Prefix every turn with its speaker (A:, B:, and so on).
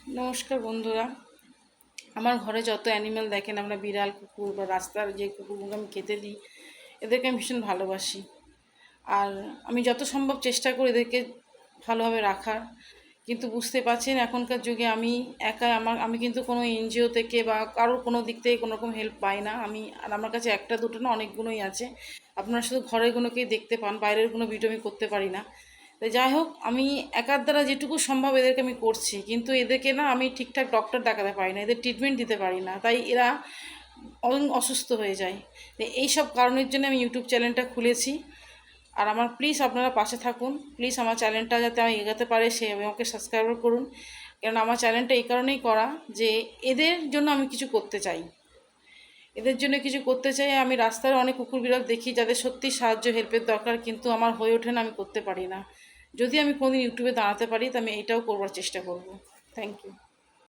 A: নমস্কার বন্ধুরা। আমার ঘরে যত অ্যানিম্যাল দেখেন, আমরা বিড়াল, কুকুর বা রাস্তার যে কুকুরগুলো আমি খেতে দিই, এদেরকে আমি ভীষণ ভালোবাসি। আর আমি যত সম্ভব চেষ্টা করি এদেরকে ভালোভাবে রাখার। কিন্তু বুঝতে পারছেন এখনকার যুগে আমি একাই, আমি কিন্তু কোনো এনজিও থেকে বা কারোর কোনো দিক থেকে কোনো রকম হেল্প পাই না। আর আমার কাছে একটা দুটো না, অনেকগুলোই আছে। আপনারা শুধু ঘরেরগুলোকেই দেখতে পান, বাইরের কোনো ভিডিও আমি করতে পারি না। তাই যাই হোক, আমি একার দ্বারা যেটুকু সম্ভব এদেরকে আমি করছি, কিন্তু এদেরকে না আমি ঠিকঠাক ডক্টর দেখাতে পারি না, এদের ট্রিটমেন্ট দিতে পারি না, তাই এরা অসুস্থ হয়ে যায়। এই সব কারণের জন্য আমি ইউটিউব চ্যানেলটা খুলেছি। আর আমার প্লিজ আপনারা পাশে থাকুন, প্লিজ আমার চ্যানেলটা যাতে আমি এগাতে পারে সে আমাকে সাবস্ক্রাইব করুন। কারণ আমার চ্যানেলটা এই কারণেই করা যে এদের জন্য আমি কিছু করতে চাই, এদের জন্য কিছু করতে চাই। আমি রাস্তায় অনেক কুকুর বিড়াল দেখি যাদের সত্যি সাহায্য, হেল্পের দরকার, কিন্তু আমার হয়ে ওঠে না, আমি করতে পারি না। যদি আমি কোনোদিন ইউটিউবে দাঁড়াতে পারি তো আমি এটাও করবার চেষ্টা করব। Thank you.